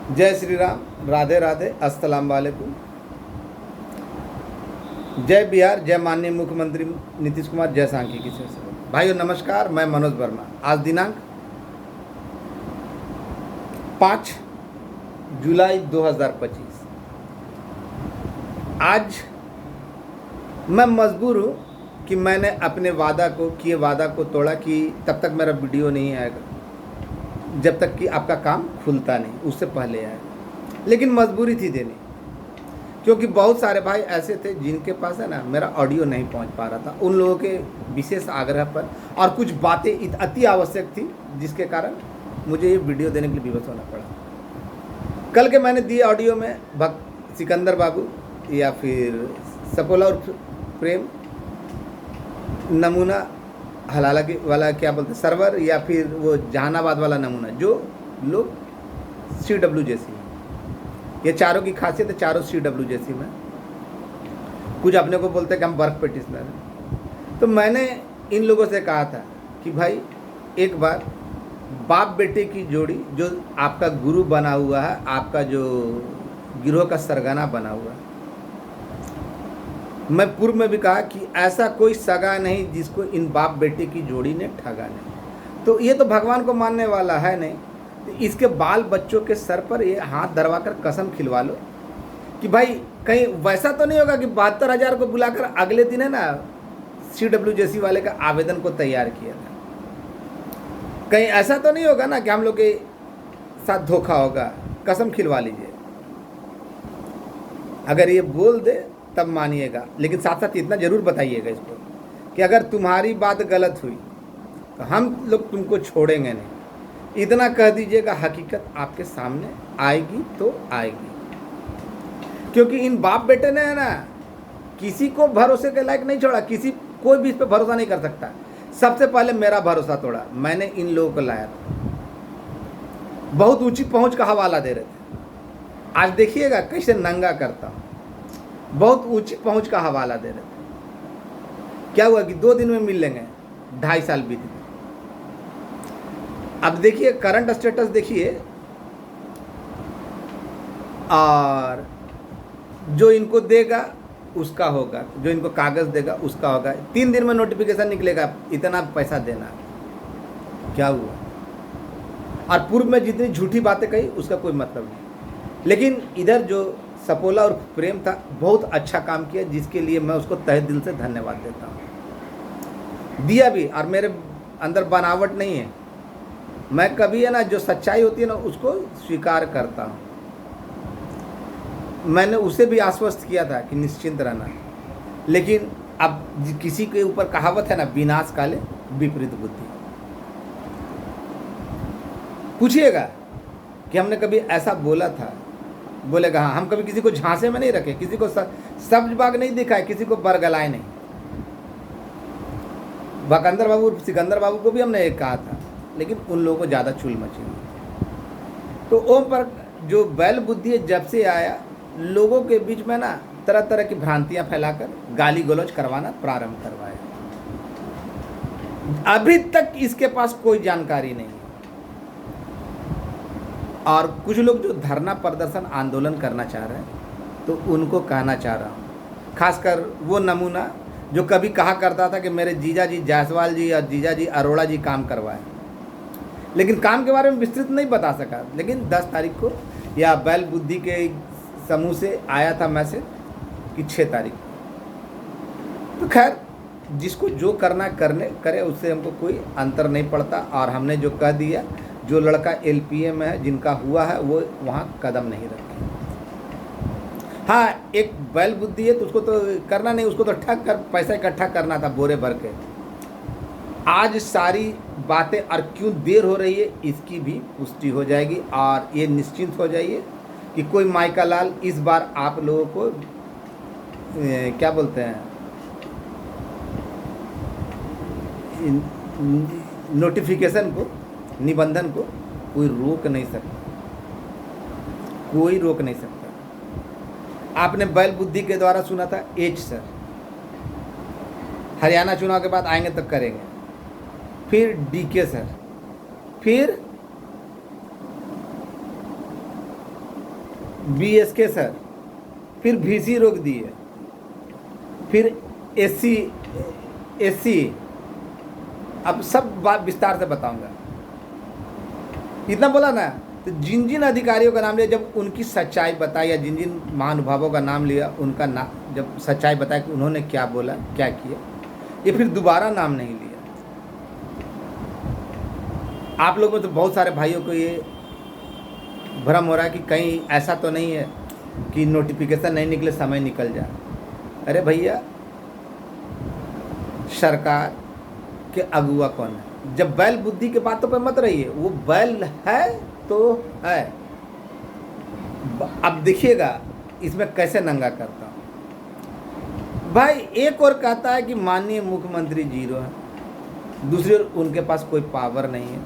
जय श्री राम, राधे राधे, अस्सलाम वालेकुम। जय बिहार, जय माननीय मुख्यमंत्री नीतीश कुमार, जय सांख्यिकी से भाइयों नमस्कार। मैं मनोज वर्मा। आज दिनांक 5 जुलाई 2025। आज मैं मजबूर हूँ कि मैंने अपने वादा को तोड़ा कि तब तक मेरा वीडियो नहीं आएगा जब तक कि आपका काम खुलता नहीं, उससे पहले आएगा। लेकिन मजबूरी थी देनी, क्योंकि बहुत सारे भाई ऐसे थे जिनके पास है ना मेरा ऑडियो नहीं पहुंच पा रहा था। उन लोगों के विशेष आग्रह पर और कुछ बातें अति आवश्यक थी, जिसके कारण मुझे ये वीडियो देने के लिए विवश होना पड़ा। कल के मैंने दिए ऑडियो में सिकंदर बाबू या फिर सपोला और प्रेम नमूना हलाला के वाला क्या बोलते सर्वर, या फिर वो जहानाबाद वाला नमूना, जो लोग CW जैसी है। ये चारों की खासियत है, चारों CW जैसी में। कुछ अपने को बोलते हैं कि हम वर्क पेटिशनर हैं। तो मैंने इन लोगों से कहा था कि भाई एक बार बाप बेटे की जोड़ी, जो आपका गुरु बना हुआ है, आपका जो गिरोह का सरगना बना हुआ है, मैं पूर्व में भी कहा कि ऐसा कोई सगा नहीं जिसको इन बाप बेटे की जोड़ी ने ठगा नहीं। तो ये तो भगवान को मानने वाला है नहीं, तो इसके बाल बच्चों के सर पर ये हाथ धरवा कर कसम खिलवा लो कि भाई कहीं वैसा तो नहीं होगा कि 72,000 को बुलाकर अगले दिन है ना CW जैसी वाले का आवेदन को तैयार किया था। कहीं ऐसा तो नहीं होगा ना कि हम लोग के साथ धोखा होगा। कसम खिलवा लीजिए, अगर ये बोल दे तब मानिएगा, लेकिन साथ साथ इतना ज़रूर बताइएगा इसको कि अगर तुम्हारी बात गलत हुई तो हम लोग तुमको छोड़ेंगे नहीं। इतना कह दीजिएगा, हकीकत आपके सामने आएगी तो आएगी। क्योंकि इन बाप बेटे ने है ना किसी को भरोसे के लायक नहीं छोड़ा, कोई भी इस पर भरोसा नहीं कर सकता। सबसे पहले मेरा भरोसा तोड़ा, मैंने इन लोगों को लाया था। बहुत ऊंची पहुंच का हवाला दे रहे थे, आज देखिएगा कैसे नंगा करता हूँ। बहुत ऊंची पहुंच का हवाला दे रहे थे। क्या हुआ कि 2 दिन में मिल लेंगे, 2.5 साल बीत गए। अब देखिए करंट स्टेटस देखिए, और जो इनको देगा उसका होगा, जो इनको कागज देगा उसका होगा। 3 दिन में नोटिफिकेशन निकलेगा, इतना पैसा देना। क्या हुआ? और पूर्व में जितनी झूठी बातें कही उसका कोई मतलब नहीं। लेकिन इधर जो सपोला और प्रेम था, बहुत अच्छा काम किया, जिसके लिए मैं उसको तहे दिल से धन्यवाद देता हूँ। दिया भी, और मेरे अंदर बनावट नहीं है। मैं कभी है ना जो सच्चाई होती है ना उसको स्वीकार करता हूँ। मैंने उसे भी आश्वस्त किया था कि निश्चिंत रहना, लेकिन अब किसी के ऊपर कहावत है ना, विनाश काले विपरीत बुद्धि। पूछिएगा कि हमने कभी ऐसा बोला था? बोलेगा हाँ। हम कभी किसी को झांसे में नहीं रखे, किसी को सब्ज बाग नहीं दिखाए, किसी को बरगलाए नहीं। भकंदर बाबू सिकंदर बाबू को भी हमने एक कहा था, लेकिन उन लोगों को ज़्यादा चुल मची हुई। तो ओम पर जो बैल बुद्धि जब से आया, लोगों के बीच में ना तरह तरह की भ्रांतियां फैलाकर गाली गलौज करवाना प्रारंभ करवाया। अभी तक इसके पास कोई जानकारी नहीं। और कुछ लोग जो धरना प्रदर्शन आंदोलन करना चाह रहे हैं, तो उनको कहना चाह रहा हूँ, खासकर वो नमूना जो कभी कहा करता था कि मेरे जीजा जी जायसवाल जी और जीजा जी अरोड़ा जी काम करवाए, लेकिन काम के बारे में विस्तृत नहीं बता सका। लेकिन 10 तारीख को या बैल बुद्धि के समूह से आया था मैसेज कि 6 तारीख। तो खैर, जिसको जो करना करे, उससे हमको कोई अंतर नहीं पड़ता। और हमने जो कह दिया, जो लड़का LPA में है, जिनका हुआ है, वो वहाँ कदम नहीं रखे। हाँ, एक बैल बुद्धि है तो उसको तो करना नहीं, उसको तो ठग कर पैसा इकट्ठा करना था बोरे भर के। आज सारी बातें और क्यों देर हो रही है इसकी भी पुष्टि हो जाएगी। और ये निश्चिंत हो जाइए कि कोई माइका लाल इस बार आप लोगों को क्या बोलते हैं, नोटिफिकेशन को, निबंधन को कोई रोक नहीं सकता, कोई रोक नहीं सकता। आपने बैल बुद्धि के द्वारा सुना था H सर, हरियाणा चुनाव के बाद आएंगे तो करेंगे। फिर DK सर, फिर BSK सर, फिर VC रोक दिए, फिर SC। अब सब बात विस्तार से बताऊंगा। इतना बोला ना, तो जिन जिन अधिकारियों का नाम लिया, जब उनकी सच्चाई बताई, या जिन जिन महानुभावों का नाम लिया, उनका नाम जब सच्चाई बताया कि उन्होंने क्या बोला क्या किया, ये फिर दोबारा नाम नहीं लिया। आप लोगों में तो बहुत सारे भाइयों को ये भ्रम हो रहा है कि कहीं ऐसा तो नहीं है कि नोटिफिकेशन नहीं निकले समय निकल जाए। अरे भैया, सरकार के अगुआ कौन है? जब बैल बुद्धि के बातों पर मत रहिए, वो बैल है तो है। अब देखिएगा इसमें कैसे नंगा करता हूँ भाई। एक और कहता है कि माननीय मुख्यमंत्री जीरो है, दूसरी ओर उनके पास कोई पावर नहीं है।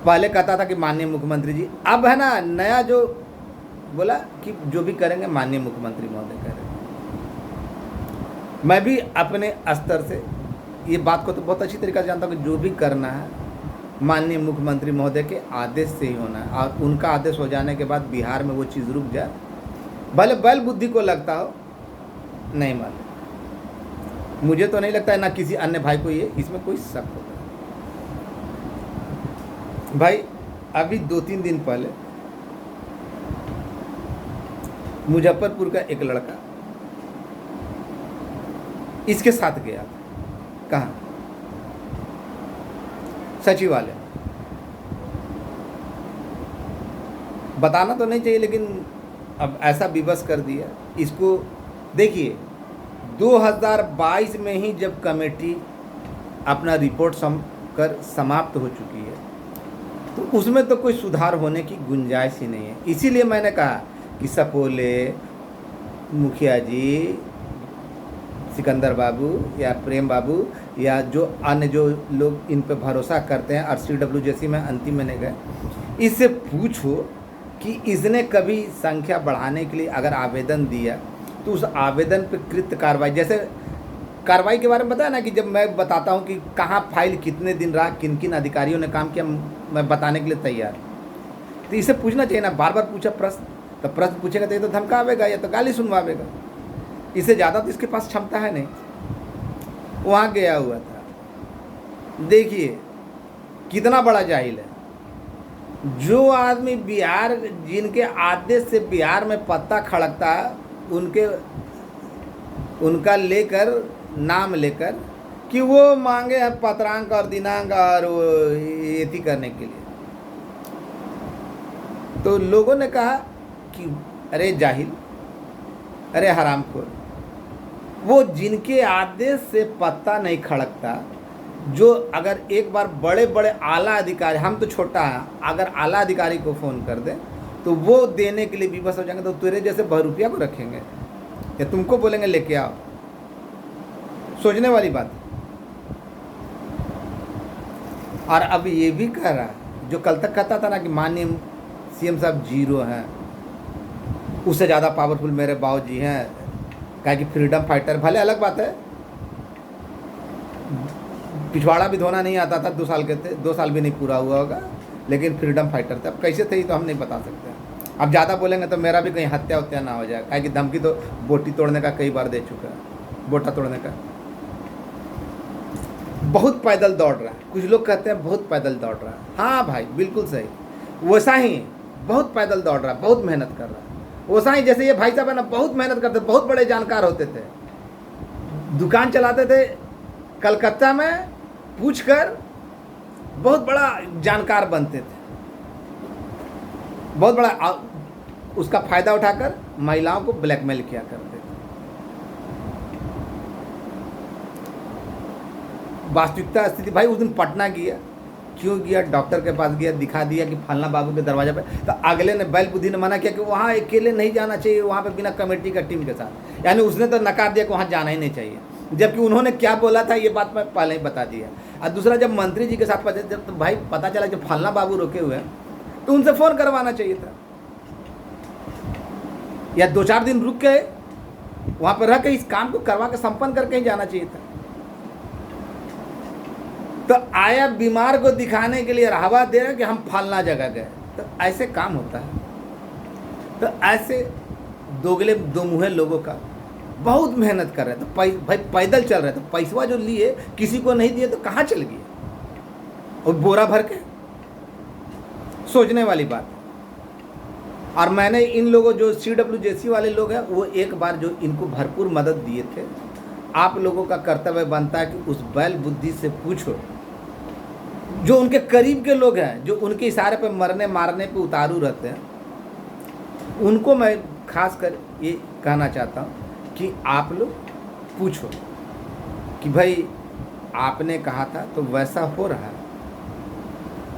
पहले कहता था कि माननीय मुख्यमंत्री जी, अब है ना नया जो बोला कि जो भी करेंगे माननीय मुख्यमंत्री महोदय करेंगे। मैं भी अपने स्तर से ये बात को तो बहुत अच्छी तरीके से जानता हूँ कि जो भी करना है माननीय मुख्यमंत्री महोदय के आदेश से ही होना है, और उनका आदेश हो जाने के बाद बिहार में वो चीज़ रुक जाए, भले बैल बुद्धि को लगता हो, नहीं मालूम। मुझे तो नहीं लगता है, ना किसी अन्य भाई को ये इसमें कोई शक होगा। भाई अभी 2-3 दिन पहले मुजफ्फरपुर का एक लड़का इसके साथ गया। कहाँ? सचिवालय। बताना तो नहीं चाहिए, लेकिन अब ऐसा विवश कर दिया इसको। देखिए 2022 में ही जब कमेटी अपना रिपोर्ट समाप्त हो चुकी है, तो उसमें तो कोई सुधार होने की गुंजाइश ही नहीं है। इसीलिए मैंने कहा कि सपोले, मुखिया जी, सिकंदर बाबू या प्रेम बाबू या जो अन्य जो लोग इन पे भरोसा करते हैं, RCW जैसी में अंतिम में नहीं गए, इससे पूछो कि इसने कभी संख्या बढ़ाने के लिए अगर आवेदन दिया तो उस आवेदन पे कृत कार्रवाई, जैसे कार्रवाई के बारे में बताया ना कि जब मैं बताता हूँ कि कहाँ फाइल कितने दिन रहा, किन किन अधिकारियों ने काम किया, मैं बताने के लिए तैयार। तो इसे पूछना चाहिए ना, बार बार पूछा प्रश्न, तो प्रश्न पूछेगा तो ये तो धमकावेगा या तो गाली सुनवावेगा। इससे ज़्यादा तो इसके पास क्षमता है नहीं। वहाँ गया हुआ था, देखिए कितना बड़ा जाहिल है। जो आदमी बिहार, जिनके आदेश से बिहार में पत्ता खड़कता है, उनका लेकर नाम लेकर कि वो मांगे हैं पत्रांक और दिनांक और एथी करने के लिए, तो लोगों ने कहा कि अरे जाहिल, अरे हरामखोर। वो जिनके आदेश से पत्ता नहीं खड़कता, जो अगर एक बार बड़े बड़े आला अधिकारी, हम तो छोटा है, अगर आला अधिकारी को फ़ोन कर दें तो वो देने के लिए विवश हो जाएंगे, तो तेरे जैसे बहरूपिया को रखेंगे या तुमको बोलेंगे लेके आओ। सोचने वाली बात। और अब ये भी कह रहा है, जो कल तक कहता था ना कि माननीय CM साहब जीरो हैं, उससे ज़्यादा पावरफुल मेरे बाबूजी हैं, कहा कि फ्रीडम फाइटर। भले अलग बात है, पिछवाड़ा भी धोना नहीं आता था, 2 साल के थे, 2 साल भी नहीं पूरा हुआ होगा, लेकिन फ्रीडम फाइटर थे। अब कैसे थे तो हम नहीं बता सकते। अब ज़्यादा बोलेंगे तो मेरा भी कहीं हत्या उत्या ना हो जाए, कहा कि धमकी तो बोटी तोड़ने का कई बार दे चुका है, बोटा तोड़ने का। बहुत पैदल दौड़ रहा है, कुछ लोग कहते हैं बहुत पैदल दौड़ रहा है। हाँ भाई बिल्कुल सही, वैसा ही बहुत पैदल दौड़ रहा है, बहुत मेहनत कर रहा है। वैसा ही जैसे ये भाई साहब है ना, बहुत मेहनत करते, बहुत बड़े जानकार होते थे, दुकान चलाते थे कलकत्ता में, पूछकर बहुत बड़ा जानकार बनते थे, बहुत बड़ा, उसका फायदा उठाकर महिलाओं को ब्लैकमेल किया करते थे। वास्तविकता स्थिति भाई, उस दिन पटना गया, क्यों गया? डॉक्टर के पास गया, दिखा दिया कि फलना बाबू के दरवाजे पे, तो अगले ने बैल बुद्धि ने मना किया कि वहाँ अकेले नहीं जाना चाहिए, वहाँ पे बिना कमेटी का टीम के साथ। यानी उसने तो नकार दिया कि वहाँ जाना ही नहीं चाहिए, जबकि उन्होंने क्या बोला था ये बात मैं पहले ही बता दिया। और दूसरा, जब मंत्री जी के साथ जब तो भाई पता चला जब फलना बाबू रोके हुए हैं तो उनसे फ़ोन करवाना चाहिए था, या 2-4 दिन रुक के वहाँ पर रह के इस काम को करवा के संपन्न करके ही जाना चाहिए था। तो आया बीमार को दिखाने के लिए राहवा दे रहे कि हम फलना जगह गए, तो ऐसे काम होता है। तो ऐसे दोगले दो मुँहे लोगों का बहुत मेहनत कर रहे हैं, तो भाई पैदल चल रहे, तो पैसवा जो लिए किसी को नहीं दिए तो कहाँ चल गए, और बोरा भर के। सोचने वाली बात। और मैंने इन लोगों जो CWJC वाले लोग हैं, वो एक बार जो इनको भरपूर मदद दिए थे, आप लोगों का कर्तव्य बनता है कि उस बैल बुद्धि से पूछो, जो उनके करीब के लोग हैं, जो उनके इशारे पे मरने मारने पे उतारू रहते हैं, उनको मैं खास कर ये कहना चाहता हूँ कि आप लोग पूछो कि भाई आपने कहा था तो वैसा हो रहा है,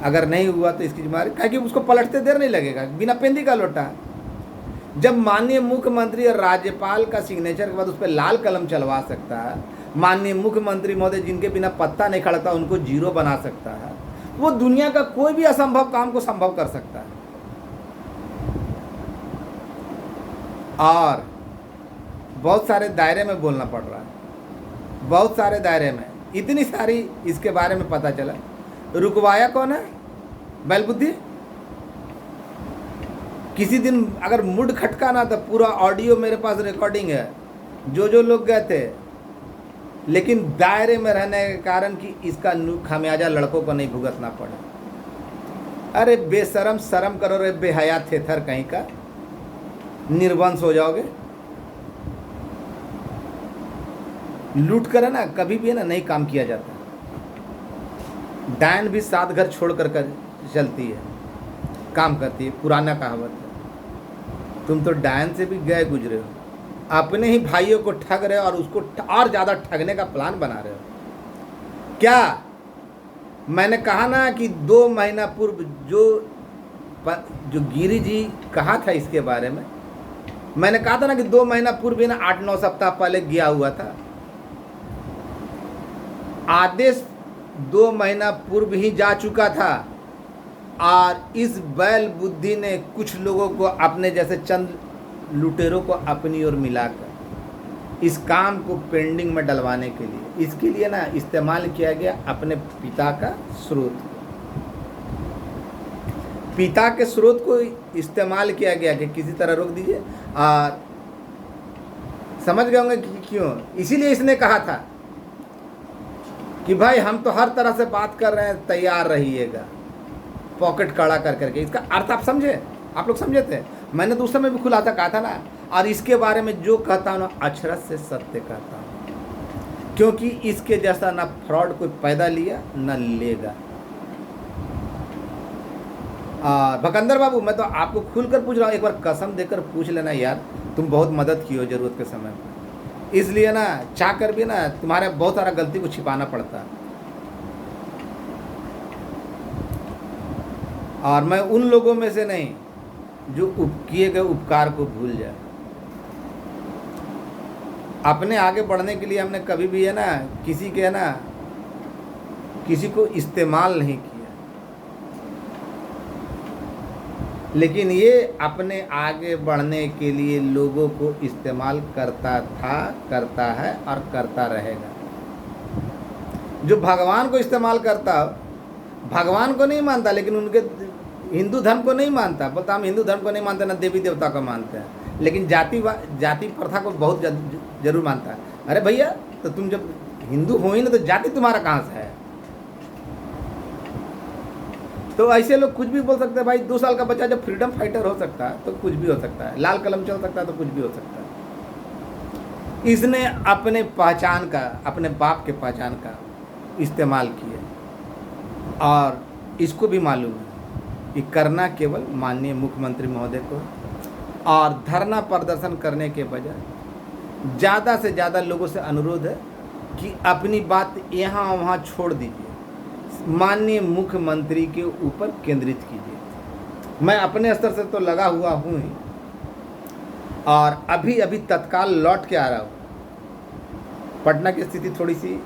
अगर नहीं हुआ तो इसकी जिम्मेदारी, क्या कि उसको पलटते देर नहीं लगेगा, बिना पेंदी का लोटा। जब माननीय मुख्यमंत्री और राज्यपाल का सिग्नेचर के बाद उस पर लाल कलम चलवा सकता है, माननीय मुख्यमंत्री महोदय जिनके बिना पत्ता नहीं खड़ता उनको जीरो बना सकता है, वो दुनिया का कोई भी असंभव काम को संभव कर सकता है। और बहुत सारे दायरे में बोलना पड़ रहा है, बहुत सारे दायरे में, इतनी सारी इसके बारे में पता चला। रुकवाया कौन है? बैलबुद्धि। किसी दिन अगर मूड खटका ना तो पूरा ऑडियो मेरे पास रिकॉर्डिंग है, जो लोग गए थे, लेकिन दायरे में रहने के कारण कि इसका खामियाजा लड़कों को नहीं भुगतना पड़ा। अरे बेशरम, शर्म करो रे बेहया थेथर कहीं का, निर्वंश हो जाओगे। लूट कर है ना, कभी भी है ना नहीं काम किया जाता। डायन भी 7 घर छोड़ कर चलती है, काम करती है, पुराना कहावत है। तुम तो डायन से भी गए गुजरे हो, अपने ही भाइयों को ठग रहे हो और उसको और ज़्यादा ठगने का प्लान बना रहे हो। क्या मैंने कहा ना कि 2 महीना पूर्व जो गिरी जी कहा था इसके बारे में, मैंने कहा था ना कि 2 महीना पूर्व ना 8-9 सप्ताह पहले गया हुआ था। आदेश 2 महीना पूर्व ही जा चुका था, और इस बैल बुद्धि ने कुछ लोगों को अपने जैसे चंद लुटेरों को अपनी ओर मिलाकर इस काम को पेंडिंग में डलवाने के लिए, इसके लिए ना इस्तेमाल किया गया अपने पिता का स्रोत। पिता के स्रोत को इस्तेमाल किया गया कि किसी तरह रोक दीजिए। और समझ गए होंगे कि क्यों, इसीलिए इसने कहा था कि भाई हम तो हर तरह से बात कर रहे हैं, तैयार रहिएगा, पॉकेट कड़ा कर करके। इसका अर्थ आप समझे, आप लोग समझे थे? मैंने तो उस समय भी खुलासा कहा था ना। और इसके बारे में जो कहता हूँ ना, अक्षरश से सत्य कहता हूँ, क्योंकि इसके जैसा ना फ्रॉड कोई पैदा लिया न लेगा। भकंदर बाबू, मैं तो आपको खुलकर पूछ रहा हूँ, एक बार कसम देकर पूछ लेना यार, तुम बहुत मदद की हो जरूरत के समय पर, इसलिए ना चाह कर भी ना तुम्हारे बहुत सारा गलती को छिपाना पड़ता है। और मैं उन लोगों में से नहीं जो किए गए उपकार को भूल जाए। अपने आगे बढ़ने के लिए हमने कभी भी है ना किसी के है ना किसी को इस्तेमाल नहीं किया, लेकिन ये अपने आगे बढ़ने के लिए लोगों को इस्तेमाल करता था, करता है और करता रहेगा। जो भगवान को इस्तेमाल करता, भगवान को नहीं मानता, लेकिन उनके हिंदू धर्म को नहीं मानता, बोलता हम हिंदू धर्म को नहीं मानते, ना देवी देवता को मानते हैं, लेकिन जाति प्रथा को बहुत जरूर मानता है। अरे भैया, तो तुम जब हिंदू हो ही ना, तो जाति तुम्हारा कहाँ से है? तो ऐसे लोग कुछ भी बोल सकते हैं। भाई 2 साल का बच्चा जब फ्रीडम फाइटर हो सकता है तो कुछ भी हो सकता है, लाल कलम चल सकता है तो कुछ भी हो सकता है। इसने अपने पहचान का, अपने बाप के पहचान का इस्तेमाल किया, और इसको भी मालूम है कि करना केवल माननीय मुख्यमंत्री महोदय को, और धरना प्रदर्शन करने के बजाय ज़्यादा से ज़्यादा लोगों से अनुरोध है कि अपनी बात यहाँ वहाँ छोड़ दीजिए, माननीय मुख्यमंत्री के ऊपर केंद्रित कीजिए। मैं अपने स्तर से तो लगा हुआ हूँ ही, और अभी तत्काल लौट के आ रहा हूँ। पटना की स्थिति थोड़ी सी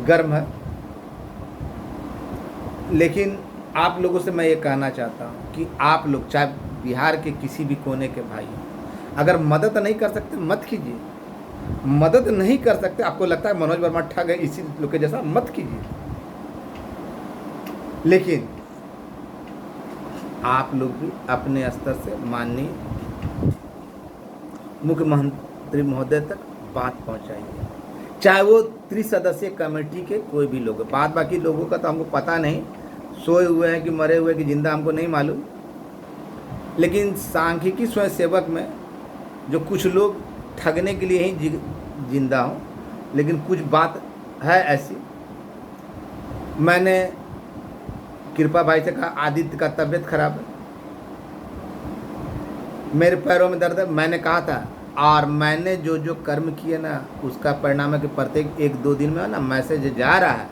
गर्म है, लेकिन आप लोगों से मैं ये कहना चाहता हूँ कि आप लोग चाहे बिहार के किसी भी कोने के भाई, अगर मदद नहीं कर सकते मत कीजिए। मदद नहीं कर सकते, आपको लगता है मनोज वर्मा ठग है इसी लोग के जैसा, मत कीजिए। लेकिन आप लोग भी अपने स्तर से माननीय मुख्यमंत्री महोदय तक बात पहुंचाइए, चाहे वो त्रिसदस्यीय कमेटी के कोई भी लोग। बाद बाकी लोगों का तो हमको पता नहीं, सोए हुए हैं कि मरे हुए कि जिंदा हमको नहीं मालूम, लेकिन सांख्यिकी स्वयंसेवक में जो कुछ लोग ठगने के लिए ही जिंदा हों, लेकिन कुछ बात है ऐसी। मैंने कृपा भाई से कहा आदित्य का तबीयत खराब है, मेरे पैरों में दर्द है, मैंने कहा था, और मैंने जो जो कर्म किए ना उसका परिणाम है कि प्रत्येक 1-2 दिन में ना मैसेज जा रहा है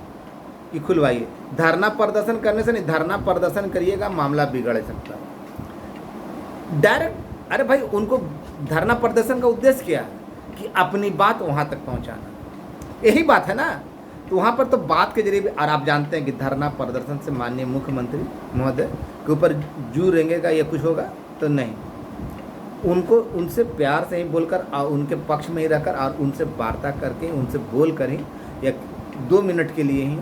कि खुलवाइए। धरना प्रदर्शन करने से नहीं, धरना प्रदर्शन करिएगा मामला बिगड़ सकता है डायरेक्ट। अरे भाई, उनको धरना प्रदर्शन का उद्देश्य क्या है कि अपनी बात वहाँ तक पहुँचाना, यही बात है ना। तो वहाँ पर तो बात के जरिए भी, और आप जानते हैं कि धरना प्रदर्शन से माननीय मुख्यमंत्री महोदय के ऊपर जू रेंगेगा या कुछ होगा तो नहीं। उनको उनसे प्यार से ही बोलकर और उनके पक्ष में ही रहकर और उनसे वार्ता करके उनसे बोल कर ही या 2 मिनट के लिए ही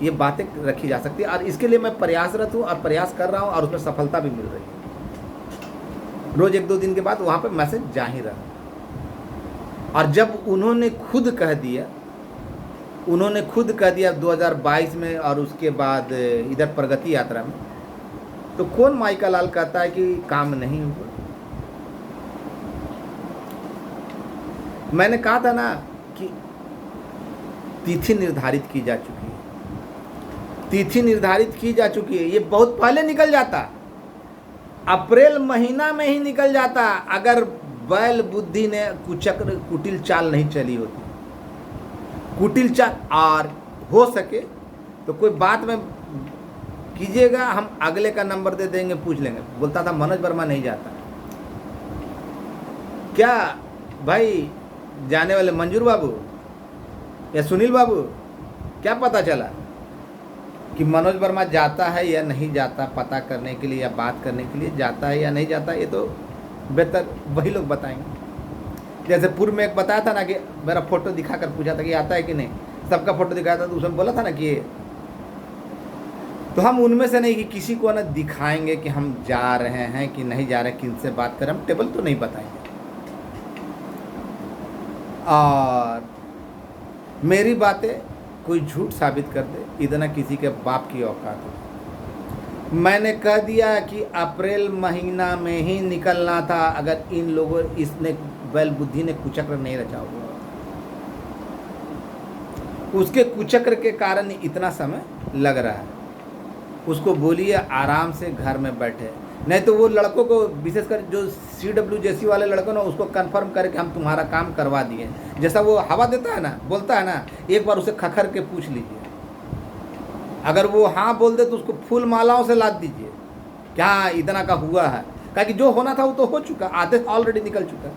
ये बातें रखी जा सकती है। और इसके लिए मैं प्रयासरत हूँ और प्रयास कर रहा हूँ और उसमें सफलता भी मिल रही है। रोज़ 1-2 दिन के बाद वहाँ पर मैसेज जा ही रहा। और जब उन्होंने खुद कह दिया 2022 में और उसके बाद इधर प्रगति यात्रा में, तो कौन माइका लाल कहता है कि काम नहीं हुआ। मैंने कहा था ना कि तिथि निर्धारित की जा चुकी है, तिथि निर्धारित की जा चुकी है। ये बहुत पहले निकल जाता, अप्रैल महीना में ही निकल जाता, अगर बैल बुद्धि ने कुटिल चाल नहीं चली होती। कुटिल चाल, और हो सके तो कोई बात में कीजिएगा, हम अगले का नंबर दे देंगे, पूछ लेंगे। बोलता था मनोज वर्मा नहीं जाता क्या भाई, जाने वाले मंजूर बाबू या सुनील बाबू, क्या पता चला कि मनोज वर्मा जाता है या नहीं जाता, पता करने के लिए या बात करने के लिए जाता है या नहीं जाता, ये तो बेहतर वही लोग बताएंगे। जैसे पूर्व में एक बताया था ना कि मेरा फोटो दिखाकर पूछा था कि आता है कि नहीं, सबका फोटो दिखाया था तो उसमें बोला था ना कि ये, तो हम उनमें से नहीं कि किसी को ना दिखाएंगे कि हम जा रहे हैं कि नहीं जा रहे, किन से बात करें, हम टेबल तो नहीं बताएंगे। और मेरी बातें कोई झूठ साबित कर दे, इतना किसी के बाप की औकात है। मैंने कह दिया कि अप्रैल महीना में ही निकलना था, अगर इन लोगों इसने बैल बुद्धि ने कुचक्र नहीं रचा हुआ, उसके कुचक्र के कारण इतना समय लग रहा है। उसको बोलिए आराम से घर में बैठे, नहीं तो वो लड़कों को, विशेषकर जो CWJC वाले लड़कों ना, उसको कंफर्म करके हम तुम्हारा काम करवा दिए। जैसा वो हवा देता है ना, बोलता है ना, एक बार उसे खखर के पूछ लीजिए, अगर वो हाँ बोल दे तो उसको फूल मालाओं से लाद दीजिए क्या इतना का हुआ है, क्योंकि जो होना था वो तो हो चुका, आधे ऑलरेडी निकल चुका।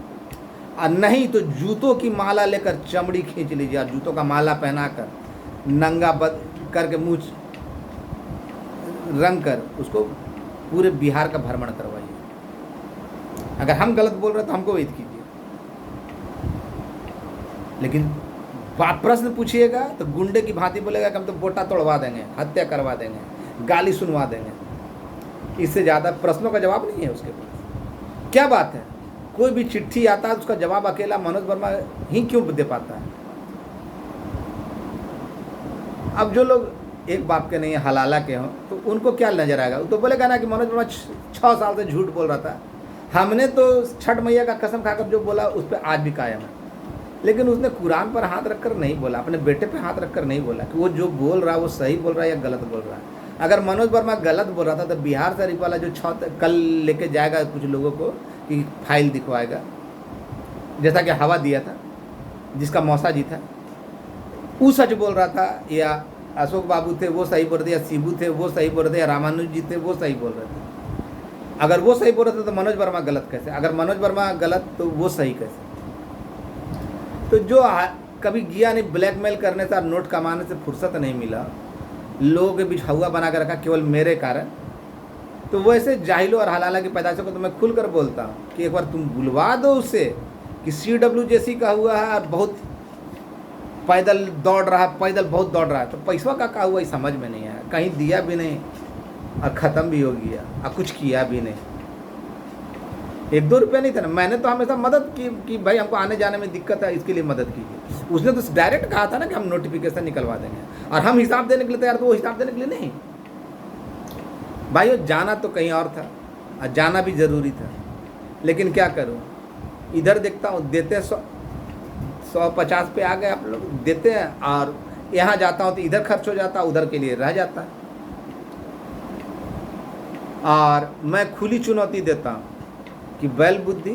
और नहीं तो जूतों की माला लेकर चमड़ी खींच लीजिए और जूतों का माला पहनाकर नंगा बद करके मुँह रंग कर उसको पूरे बिहार का भ्रमण करवाइए। अगर हम गलत बोल रहे हैं तो हमको वेद कीजिए, लेकिन प्रश्न पूछिएगा तो गुंडे की भांति बोलेगा कि हम तो बोटा तोड़वा देंगे, हत्या करवा देंगे, गाली सुनवा देंगे। इससे ज़्यादा प्रश्नों का जवाब नहीं है उसके पास। क्या बात है, कोई भी चिट्ठी आता है उसका जवाब अकेला मनोज वर्मा ही क्यों दे पाता है। अब जो लोग एक बाप के नहीं हलाला के हों तो उनको क्या नजर आएगा, वो तो बोलेगा ना कि मनोज वर्मा 6 साल से झूठ बोल रहा था। हमने तो छठ मैया का कसम खाकर जो बोला उस पर आज भी कायम है, लेकिन उसने कुरान पर हाथ रखकर नहीं बोला, अपने बेटे पे हाथ रखकर नहीं बोला कि वो जो बोल रहा है वो सही बोल रहा है या गलत बोल रहा है। अगर मनोज वर्मा गलत बोल रहा था तो बिहार शरीफ वाला जो कल लेके जाएगा कुछ लोगों को कि फाइल दिखवाएगा, जैसा कि हवा दिया था जिसका मौसा जी था, वो सच बोल रहा था, या अशोक बाबू थे वो सही बोल रहे थे, या शिबू थे वो सही बोल रहे थे, या रामानुज जी थे वो सही बोल रहे थे। अगर वो सही बोल रहे थे तो मनोज वर्मा गलत कैसे, अगर मनोज वर्मा गलत तो वो सही कैसे। तो जो कभी गया नहीं, ब्लैकमेल करने से और नोट कमाने से फुर्सत नहीं मिला, लोगों के बीच हवा बना कर रखा केवल मेरे कारण, तो वैसे जाहिलों और हलाला की पैदाशों को तो मैं खुल कर बोलता हूँ कि एक बार तुम बुलवा दो उससे कि CWJC का हुआ है और बहुत पैदल दौड़ रहा, पैदल बहुत दौड़ रहा है, तो पैसा का हुआ ये समझ में नहीं आया, कहीं दिया भी नहीं और ख़त्म भी हो गया और कुछ किया भी नहीं। 1-2 रुपया नहीं था ना, मैंने तो हमेशा मदद की कि भाई हमको आने जाने में दिक्कत है, इसके लिए मदद कीजिए। उसने तो डायरेक्ट कहा था ना कि हम नोटिफिकेशन निकलवा देंगे, और हम हिसाब देने के लिए तैयार, तो वो हिसाब देने के लिए नहीं। भाई जाना तो कहीं और था, और जाना भी ज़रूरी था, लेकिन क्या करूँ, इधर देखता हूँ देते 150 पे आ गए आप लोग, देते हैं, और यहाँ जाता हूँ तो इधर खर्च हो जाता, उधर के लिए रह जाता है। और मैं खुली चुनौती देता हूँ कि बैल बुद्धि,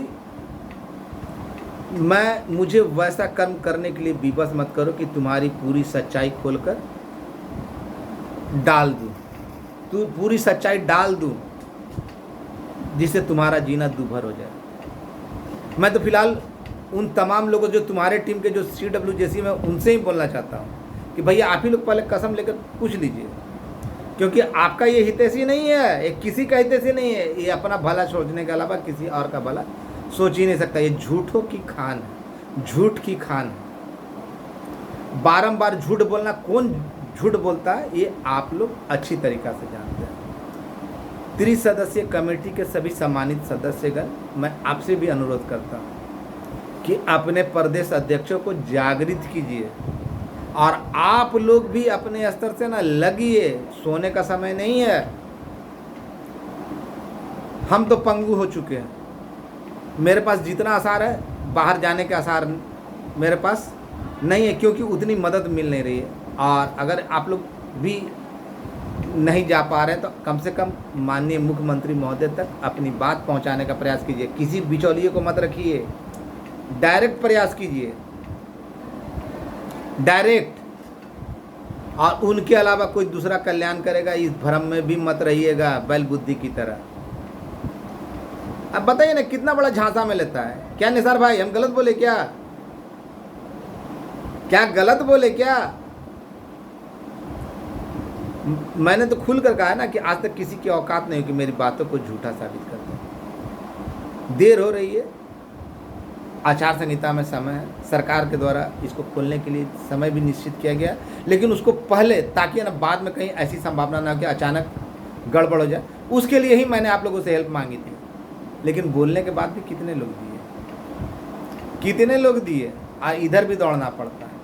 मुझे वैसा कर्म करने के लिए विवश मत करो कि तुम्हारी पूरी सच्चाई खोलकर डाल दूँ, पूरी सच्चाई डाल दूँ जिससे तुम्हारा जीना दूभर हो जाए। मैं तो फिलहाल उन तमाम लोगों जो तुम्हारे टीम के जो CWJC में, उनसे ही बोलना चाहता हूँ कि भैया आप ही लोग पहले कसम लेकर पूछ लीजिए, क्योंकि आपका ये हितैषी नहीं है, ये किसी का हितैषी नहीं है, ये अपना भला सोचने के अलावा किसी और का भला सोच ही नहीं सकता। ये झूठों की खान है, झूठ की खान है। बारंबार झूठ बोलना, कौन झूठ बोलता है ये आप लोग अच्छी तरीक़ा से जानते हैं। 30 सदस्यीय कमेटी के सभी सम्मानित सदस्यगण, मैं आपसे भी अनुरोध करता हूँ कि अपने प्रदेश अध्यक्षों को जागृत कीजिए, और आप लोग भी अपने स्तर से ना लगिए, सोने का समय नहीं है। हम तो पंगु हो चुके हैं, मेरे पास जितना आसार है बाहर जाने के आसार मेरे पास नहीं है, क्योंकि उतनी मदद मिल नहीं रही है। और अगर आप लोग भी नहीं जा पा रहे हैं तो कम से कम माननीय मुख्यमंत्री महोदय तक अपनी बात पहुंचाने का प्रयास कीजिए, किसी बिचौलिए को मत रखिए, डायरेक्ट प्रयास कीजिए, डायरेक्ट। और उनके अलावा कोई दूसरा कल्याण करेगा इस भ्रम में भी मत रहिएगा बैल बुद्धि की तरह। अब बताइए ना कितना बड़ा झांसा में लेता है। क्या निसार भाई हम गलत बोले क्या? क्या गलत बोले क्या? मैंने तो खुल कर कहा है ना कि आज तक किसी की औकात नहीं हो कि मेरी बातों को झूठा साबित कर दे। देर हो रही है, आचार संहिता में समय है, सरकार के द्वारा इसको खोलने के लिए समय भी निश्चित किया गया, लेकिन उसको पहले, ताकि ना बाद में कहीं ऐसी संभावना ना हो कि अचानक गड़बड़ हो जाए, उसके लिए ही मैंने आप लोगों से हेल्प मांगी थी। लेकिन बोलने के बाद भी कितने लोग दिए, कितने लोग दिए, इधर भी दौड़ना पड़ता है।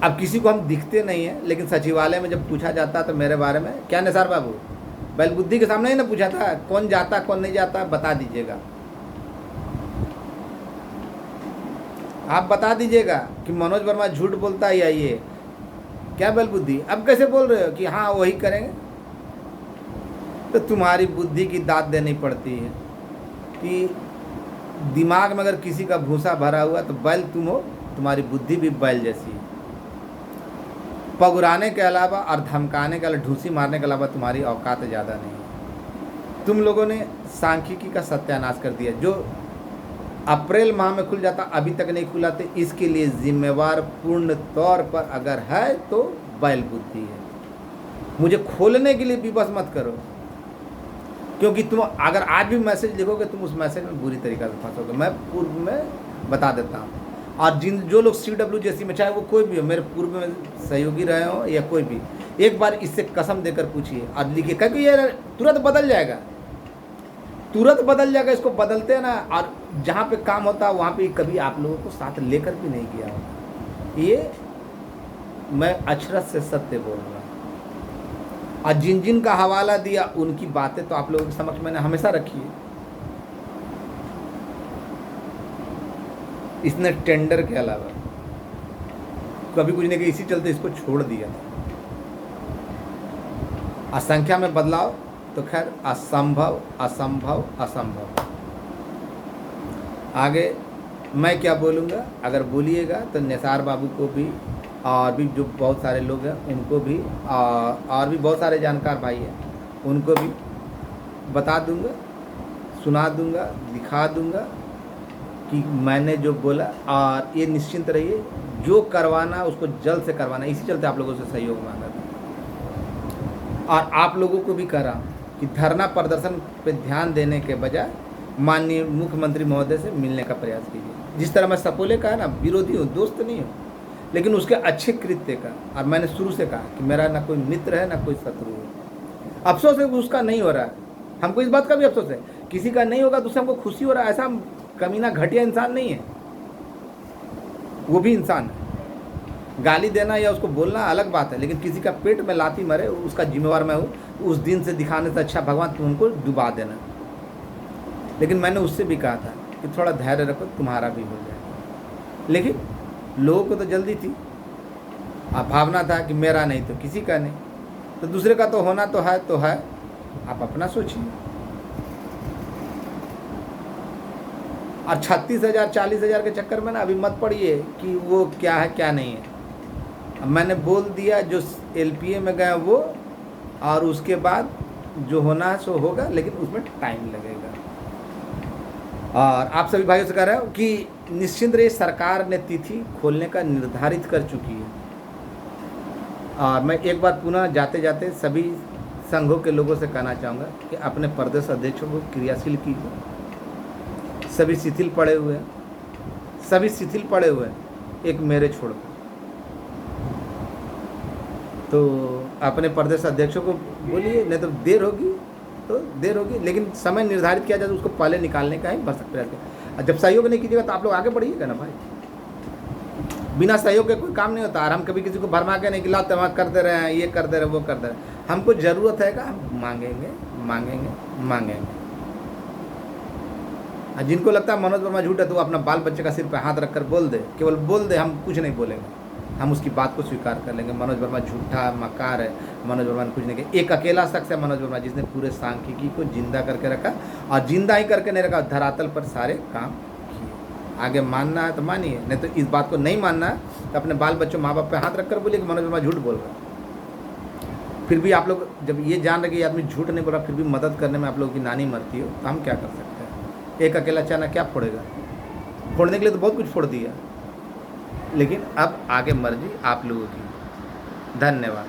अब किसी को हम दिखते नहीं है, लेकिन सचिवालय में जब पूछा जाता तो मेरे बारे में, क्या निसार बाबू बैल बुद्धि के सामने ही ना पूछा था कौन जाता कौन नहीं जाता, बता दीजिएगा, आप बता दीजिएगा कि मनोज वर्मा झूठ बोलता है या ये क्या बैल बुद्धि। अब कैसे बोल रहे हो कि हाँ वही करेंगे? तो तुम्हारी बुद्धि की दाद देनी पड़ती है कि दिमाग में अगर किसी का भूसा भरा हुआ तो बैल तुम हो, तुम्हारी बुद्धि भी बैल जैसी है। पगुराने के अलावा और धमकाने के अलावा, ढूंसी मारने के अलावा तुम्हारी औकात ज़्यादा नहीं है। तुम लोगों ने सांख्यिकी का सत्यानाश कर दिया, जो अप्रैल माह में खुल जाता अभी तक नहीं खुला, तो इसके लिए जिम्मेवार पूर्ण तौर पर अगर है तो बैल बुद्धि है। मुझे खोलने के लिए विवश मत करो, क्योंकि तुम अगर आज भी मैसेज लिखोगे तुम उस मैसेज में बुरी तरीक़ा से फंसोगे। मैं पूर्व में बता देता हूँ, और जो लोग CWJC में, चाहे वो कोई भी हो, मेरे पूर्व में सहयोगी रहे हो या कोई भी, एक बार इससे कसम देकर पूछिए और लिखिए, क्योंकि ये तुरंत बदल जाएगा, तुरंत बदल जाएगा। इसको बदलते हैं ना, और जहाँ पे काम होता है वहाँ पे कभी आप लोगों को साथ लेकर भी नहीं किया होता। ये मैं अक्षरश से सत्य बोल रहा हूँ, और जिन जिन का हवाला दिया उनकी बातें तो आप लोगों के समक्ष मैंने हमेशा रखी है। इसने टेंडर के अलावा कभी कुछ नहीं किया, इसी चलते इसको छोड़ दिया था। असंख्या में बदलाव तो खैर असंभव असंभव असंभव। आगे मैं क्या बोलूँगा, अगर बोलिएगा तो निसार बाबू को भी, और भी जो बहुत सारे लोग हैं उनको भी, और भी बहुत सारे जानकार भाई हैं उनको भी बता दूंगा, सुना दूंगा, दिखा दूंगा कि मैंने जो बोला। और ये निश्चिंत रहिए, जो करवाना उसको जल्द से करवाना। इसी चलते आप लोगों से सहयोग मांगा था, और आप लोगों को भी करा कि धरना प्रदर्शन पे ध्यान देने के बजाय माननीय मुख्यमंत्री महोदय से मिलने का प्रयास कीजिए। जिस तरह मैं सपोले का है ना, विरोधी हूँ, दोस्त नहीं हूँ, लेकिन उसके अच्छे कृत्य का, और मैंने शुरू से कहा कि मेरा ना कोई मित्र है ना कोई शत्रु है। अफसोस है उसका नहीं हो रहा है, हमको इस बात का भी अफसोस है, किसी का नहीं होगा तो उससे हमको खुशी हो रहा है। ऐसा हम कमीना घटिया इंसान नहीं है, वो भी इंसान है। गाली देना या उसको बोलना अलग बात है, लेकिन किसी का पेट में लाती मरे उसका जिम्मेवार मैं हूँ। उस दिन से दिखाने से अच्छा भगवान तुम उनको डुबा देना। लेकिन मैंने उससे भी कहा था कि थोड़ा धैर्य रखो, तुम्हारा भी हो जाएगा। लेकिन लोगों को तो जल्दी थी, भावना था कि मेरा नहीं तो किसी का नहीं, तो दूसरे का तो होना तो है, आप अपना सोचिए। और 36,000 40,000 के चक्कर में ना अभी मत पड़िए कि वो क्या है क्या नहीं है। अब मैंने बोल दिया जो LPA में गए वो, और उसके बाद जो होना है सो होगा, लेकिन उसमें टाइम लगेगा। और आप सभी भाइयों से कह रहा हूँ कि निश्चिंत रहिए, सरकार ने तिथि खोलने का निर्धारित कर चुकी है। और मैं एक बार पुनः जाते जाते सभी संघों के लोगों से कहना चाहूँगा कि अपने प्रदेश अध्यक्षों को क्रियाशील कीजिए। सभी शिथिल पड़े हुए हैं, सभी शिथिल पड़े हुए हैं, एक मेरे छोड़कर। तो अपने प्रदेश अध्यक्षों को बोलिए, नहीं तो देर होगी, लेकिन समय निर्धारित किया जाए तो उसको पहले निकालने का ही भरसक प्रयास करें। और जब सहयोग नहीं कीजिएगा तो आप लोग आगे बढ़िएगा ना भाई। बिना सहयोग के कोई काम नहीं होता। और हम कभी किसी को भरमा के नहीं कि ला तमा कर दे रहे हैं, ये कर दे रहे हैं, वो कर दे रहे हैं। हमको ज़रूरत है का हम मांगेंगे। और जिनको लगता है मनोज वर्मा झूठ है तो वो अपना बाल बच्चे का सिर पे हाथ रखकर बोल दे, केवल बोल दे, हम कुछ नहीं बोलेंगे, हम उसकी बात को स्वीकार कर लेंगे। मनोज वर्मा झूठा मकार है, मनोज वर्मा ने कुछ नहीं किया। एक अकेला शख्स है मनोज वर्मा जिसने पूरे सांख्यिकी को जिंदा करके रखा, और जिंदा ही करके नहीं रखा, धरातल पर सारे काम किए। आगे मानना है तो मानिए, नहीं तो इस बात को नहीं मानना है तो अपने बाल बच्चों माँ बाप पे हाथ रखकर बोलिए कि मनोज वर्मा झूठ बोल रहा है। फिर भी आप लोग जब ये जान रहे कि आदमी झूठ नहीं बोल रहा, फिर भी मदद करने में आप लोगों की नानी मरती हो, तो हम क्या कर सकते हैं। एक अकेला चाना क्या फोड़ेगा, फोड़ने के लिए तो बहुत कुछ फोड़ दिया, लेकिन अब आगे मर्जी आप लोगों की। धन्यवाद।